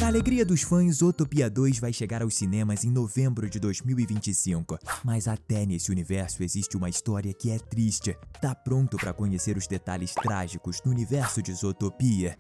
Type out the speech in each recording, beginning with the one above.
Pra alegria dos fãs, Zootopia 2 vai chegar aos cinemas em novembro de 2025. Mas até nesse universo existe uma história que é triste. Tá pronto pra conhecer os detalhes trágicos no universo de Zootopia?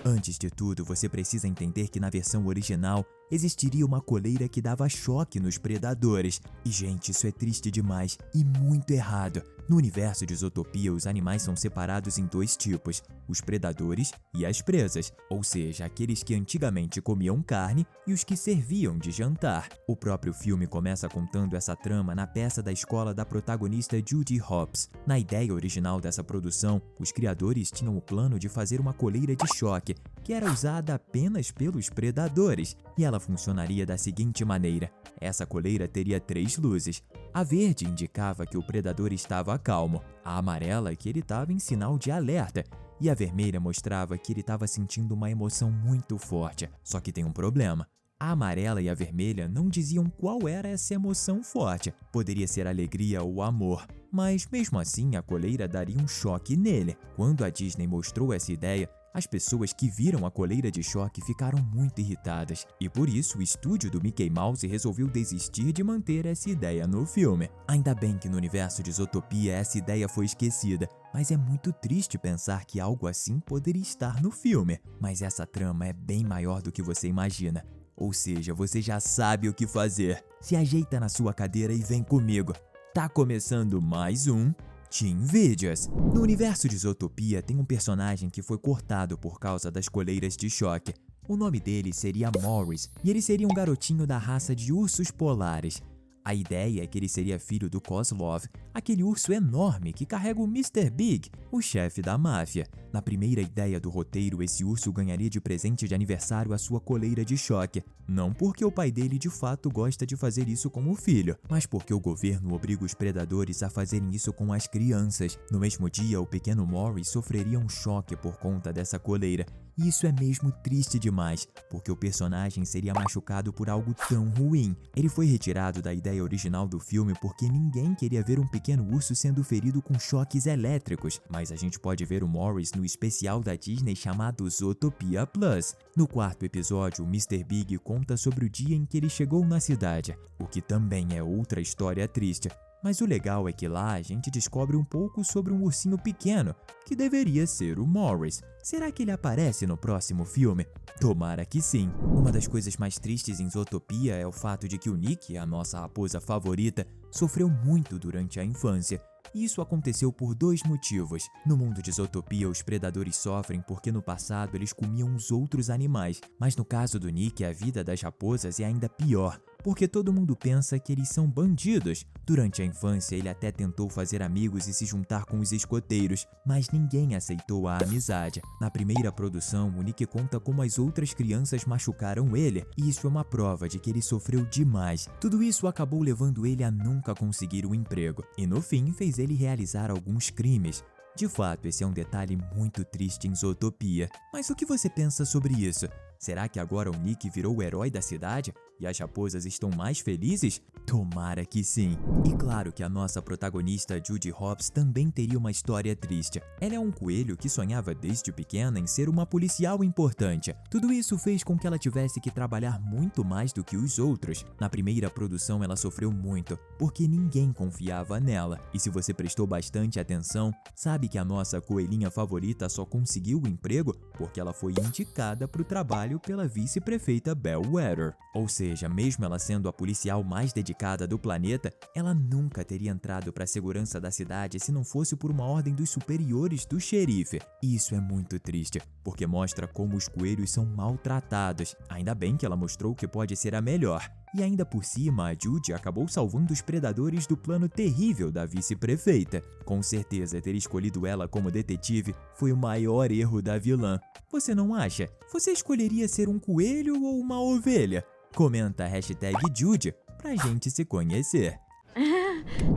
Antes de tudo, você precisa entender que na versão original existiria uma coleira que dava choque nos predadores. E gente, isso é triste demais e muito errado. No universo de Zootopia, os animais são separados em dois tipos, os predadores e as presas, ou seja, aqueles que antigamente comiam carne e os que serviam de jantar. O próprio filme começa contando essa trama na peça da escola da protagonista Judy Hopps. Na ideia original dessa produção, os criadores tinham o plano de fazer uma coleira de choque, que era usada apenas pelos predadores, e ela funcionaria da seguinte maneira. Essa coleira teria 3 luzes. A verde indicava que o predador estava calmo, a amarela que ele estava em sinal de alerta, e a vermelha mostrava que ele estava sentindo uma emoção muito forte. Só que tem um problema. A amarela e a vermelha não diziam qual era essa emoção forte. Poderia ser alegria ou amor, mas mesmo assim a coleira daria um choque nele. Quando a Disney mostrou essa ideia, as pessoas que viram a coleira de choque ficaram muito irritadas, e por isso o estúdio do Mickey Mouse resolveu desistir de manter essa ideia no filme. Ainda bem que no universo de Zootopia essa ideia foi esquecida, mas é muito triste pensar que algo assim poderia estar no filme. Mas essa trama é bem maior do que você imagina, ou seja, você já sabe o que fazer. Se ajeita na sua cadeira e vem comigo. Tá começando mais um Teen Videos. No universo de Zootopia tem um personagem que foi cortado por causa das coleiras de choque. O nome dele seria Morris e ele seria um garotinho da raça de ursos polares. A ideia é que ele seria filho do Kozlov, aquele urso enorme que carrega o Mr. Big, o chefe da máfia. Na primeira ideia do roteiro, esse urso ganharia de presente de aniversário a sua coleira de choque. Não porque o pai dele de fato gosta de fazer isso com o filho, mas porque o governo obriga os predadores a fazerem isso com as crianças. No mesmo dia, o pequeno Morris sofreria um choque por conta dessa coleira. E isso é mesmo triste demais, porque o personagem seria machucado por algo tão ruim. Ele foi retirado da ideia original do filme porque ninguém queria ver um pequeno urso sendo ferido com choques elétricos, mas a gente pode ver o Morris no especial da Disney chamado Zootopia Plus. No quarto episódio, o Mr. Big conta sobre o dia em que ele chegou na cidade, o que também é outra história triste. Mas o legal é que lá a gente descobre um pouco sobre um ursinho pequeno, que deveria ser o Morris. Será que ele aparece no próximo filme? Tomara que sim. Uma das coisas mais tristes em Zootopia é o fato de que o Nick, a nossa raposa favorita, sofreu muito durante a infância. E isso aconteceu por 2 motivos. No mundo de Zootopia, os predadores sofrem porque no passado eles comiam os outros animais. Mas no caso do Nick, a vida das raposas é ainda pior, porque todo mundo pensa que eles são bandidos. Durante a infância, ele até tentou fazer amigos e se juntar com os escoteiros, mas ninguém aceitou a amizade. Na primeira produção, o Nick conta como as outras crianças machucaram ele, e isso é uma prova de que ele sofreu demais. Tudo isso acabou levando ele a nunca conseguir um emprego, e no fim fez ele realizar alguns crimes. De fato, esse é um detalhe muito triste em Zootopia. Mas o que você pensa sobre isso? Será que agora o Nick virou o herói da cidade e as raposas estão mais felizes? Tomara que sim. E claro que a nossa protagonista Judy Hopps também teria uma história triste. Ela é um coelho que sonhava desde pequena em ser uma policial importante. Tudo isso fez com que ela tivesse que trabalhar muito mais do que os outros. Na primeira produção ela sofreu muito, porque ninguém confiava nela. E se você prestou bastante atenção, sabe que a nossa coelhinha favorita só conseguiu o emprego porque ela foi indicada para o trabalho pela vice-prefeita Bellwether. Ou seja, mesmo ela sendo a policial mais dedicada do planeta, ela nunca teria entrado para a segurança da cidade se não fosse por uma ordem dos superiores do xerife. E isso é muito triste, porque mostra como os coelhos são maltratados. Ainda bem que ela mostrou que pode ser a melhor. E ainda por cima, a Judy acabou salvando os predadores do plano terrível da vice-prefeita. Com certeza, ter escolhido ela como detetive foi o maior erro da vilã. Você não acha? Você escolheria ser um coelho ou uma ovelha? Comenta a hashtag Judy pra gente se conhecer.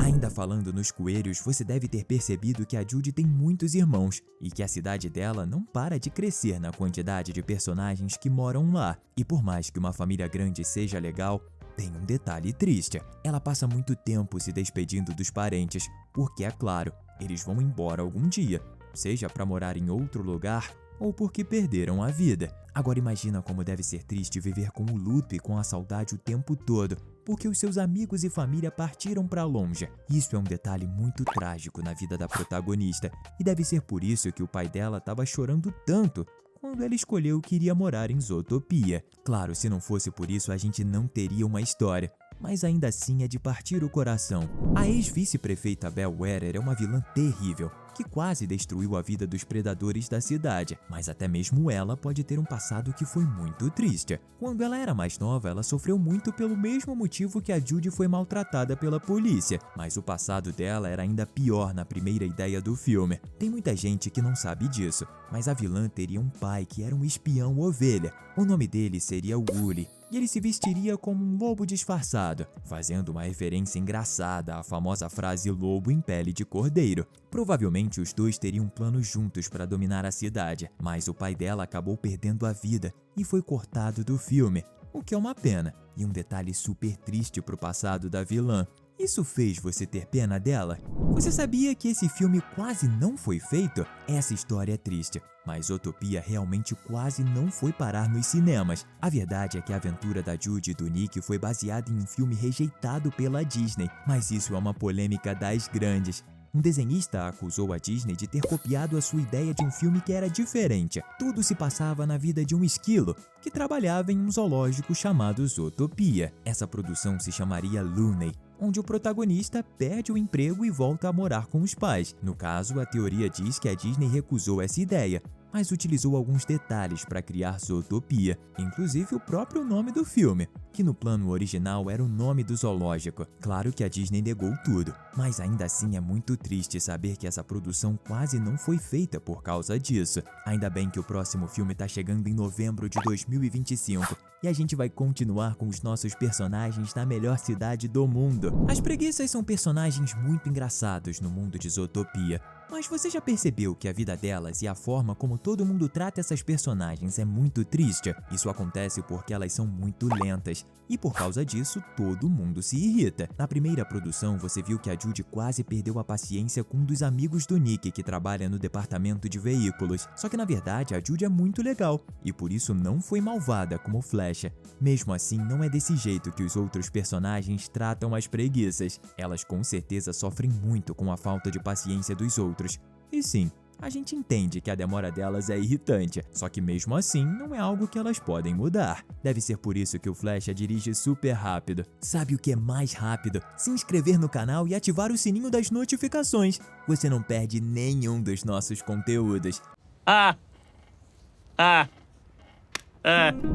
Ainda falando nos coelhos, você deve ter percebido que a Judy tem muitos irmãos e que a cidade dela não para de crescer na quantidade de personagens que moram lá. E por mais que uma família grande seja legal, tem um detalhe triste. Ela passa muito tempo se despedindo dos parentes, porque é claro, eles vão embora algum dia, seja para morar em outro lugar ou porque perderam a vida. Agora imagina como deve ser triste viver com o luto e com a saudade o tempo todo, porque os seus amigos e família partiram para longe. Isso é um detalhe muito trágico na vida da protagonista, e deve ser por isso que o pai dela estava chorando tanto quando ela escolheu que iria morar em Zootopia. Claro, se não fosse por isso, a gente não teria uma história. Mas ainda assim é de partir o coração. A ex-vice-prefeita Belle Wetter é uma vilã terrível, que quase destruiu a vida dos predadores da cidade, mas até mesmo ela pode ter um passado que foi muito triste. Quando ela era mais nova, ela sofreu muito pelo mesmo motivo que a Judy foi maltratada pela polícia, mas o passado dela era ainda pior na primeira ideia do filme. Tem muita gente que não sabe disso, mas a vilã teria um pai que era um espião ovelha. O nome dele seria Wooly, e ele se vestiria como um lobo disfarçado, fazendo uma referência engraçada à famosa frase lobo em pele de cordeiro. Provavelmente os dois teriam planos juntos para dominar a cidade, mas o pai dela acabou perdendo a vida e foi cortado do filme, o que é uma pena e um detalhe super triste pro passado da vilã. Isso fez você ter pena dela? Você sabia que esse filme quase não foi feito? Essa história é triste, mas Zootopia realmente quase não foi parar nos cinemas. A verdade é que a aventura da Judy e do Nick foi baseada em um filme rejeitado pela Disney, mas isso é uma polêmica das grandes. Um desenhista acusou a Disney de ter copiado a sua ideia de um filme que era diferente. Tudo se passava na vida de um esquilo, que trabalhava em um zoológico chamado Zootopia. Essa produção se chamaria Looney, onde o protagonista perde o emprego e volta a morar com os pais. No caso, a teoria diz que a Disney recusou essa ideia, mas utilizou alguns detalhes para criar Zootopia, inclusive o próprio nome do filme, que no plano original era o nome do zoológico. Claro que a Disney negou tudo, mas ainda assim é muito triste saber que essa produção quase não foi feita por causa disso. Ainda bem que o próximo filme está chegando em novembro de 2025 e a gente vai continuar com os nossos personagens na melhor cidade do mundo. As preguiças são personagens muito engraçados no mundo de Zootopia. Mas você já percebeu que a vida delas e a forma como todo mundo trata essas personagens é muito triste? Isso acontece porque elas são muito lentas, e por causa disso todo mundo se irrita. Na primeira produção você viu que a Judy quase perdeu a paciência com um dos amigos do Nick que trabalha no departamento de veículos. Só que na verdade a Judy é muito legal, e por isso não foi malvada como Flecha. Mesmo assim, não é desse jeito que os outros personagens tratam as preguiças. Elas com certeza sofrem muito com a falta de paciência dos outros. E sim, a gente entende que a demora delas é irritante, só que mesmo assim não é algo que elas podem mudar. Deve ser por isso que o Flecha dirige super rápido. Sabe o que é mais rápido? Se inscrever no canal e ativar o sininho das notificações. Você não perde nenhum dos nossos conteúdos.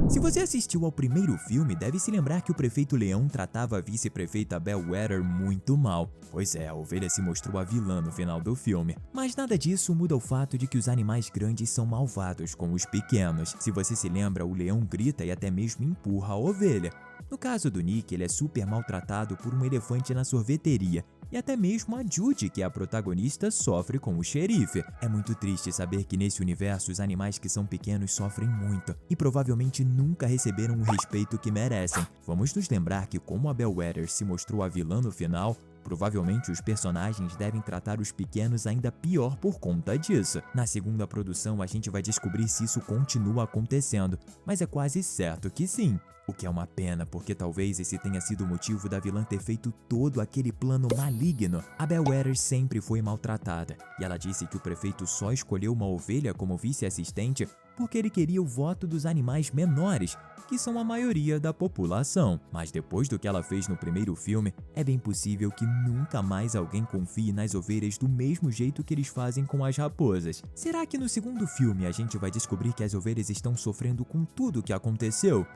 Se você assistiu ao primeiro filme, deve se lembrar que o prefeito Leão tratava a vice-prefeita Belle Wetter muito mal. Pois é, a ovelha se mostrou a vilã no final do filme. Mas nada disso muda o fato de que os animais grandes são malvados com os pequenos. Se você se lembra, o leão grita e até mesmo empurra a ovelha. No caso do Nick, ele é super maltratado por um elefante na sorveteria. E até mesmo a Judy, que é a protagonista, sofre com o xerife. É muito triste saber que nesse universo os animais que são pequenos sofrem muito e provavelmente nunca receberam o respeito que merecem. Vamos nos lembrar que como a Belle Wetter se mostrou a vilã no final, provavelmente os personagens devem tratar os pequenos ainda pior por conta disso. Na segunda produção a gente vai descobrir se isso continua acontecendo, mas é quase certo que sim. O que é uma pena, porque talvez esse tenha sido o motivo da vilã ter feito todo aquele plano maligno. A Belle Wetter sempre foi maltratada, e ela disse que o prefeito só escolheu uma ovelha como vice-assistente porque ele queria o voto dos animais menores, que são a maioria da população. Mas depois do que ela fez no primeiro filme, é bem possível que nunca mais alguém confie nas ovelhas do mesmo jeito que eles fazem com as raposas. Será que no segundo filme a gente vai descobrir que as ovelhas estão sofrendo com tudo o que aconteceu?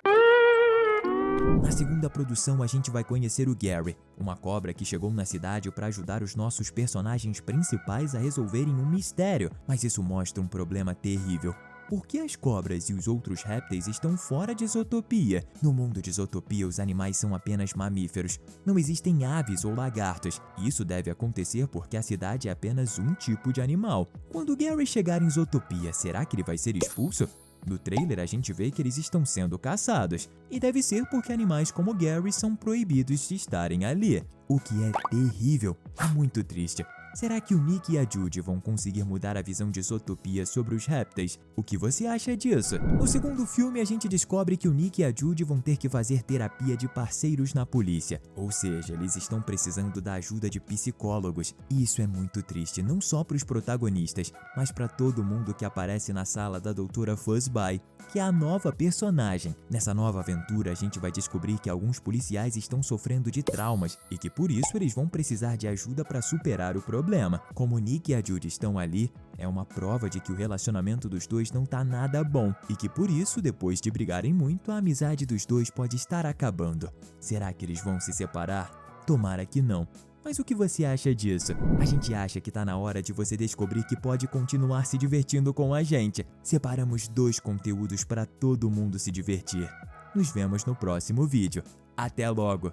Na segunda produção a gente vai conhecer o Gary, uma cobra que chegou na cidade para ajudar os nossos personagens principais a resolverem um mistério, mas isso mostra um problema terrível. Por que as cobras e os outros répteis estão fora de Zootopia? No mundo de Zootopia, os animais são apenas mamíferos. Não existem aves ou lagartos. Isso deve acontecer porque a cidade é apenas um tipo de animal. Quando Gary chegar em Zootopia, será que ele vai ser expulso? No trailer a gente vê que eles estão sendo caçados, e deve ser porque animais como Gary são proibidos de estarem ali, o que é terrível, é muito triste. Será que o Nick e a Judy vão conseguir mudar a visão de Zootopia sobre os répteis? O que você acha disso? No segundo filme, a gente descobre que o Nick e a Judy vão ter que fazer terapia de parceiros na polícia. Ou seja, eles estão precisando da ajuda de psicólogos. E isso é muito triste, não só para os protagonistas, mas para todo mundo que aparece na sala da Doutora Fuzzby, que é a nova personagem. Nessa nova aventura, a gente vai descobrir que alguns policiais estão sofrendo de traumas e que por isso eles vão precisar de ajuda para superar o problema. Como Nick e a Judy estão ali, é uma prova de que o relacionamento dos dois não tá nada bom e que por isso, depois de brigarem muito, a amizade dos dois pode estar acabando. Será que eles vão se separar? Tomara que não. Mas o que você acha disso? A gente acha que tá na hora de você descobrir que pode continuar se divertindo com a gente. Separamos 2 conteúdos para todo mundo se divertir. Nos vemos no próximo vídeo. Até logo!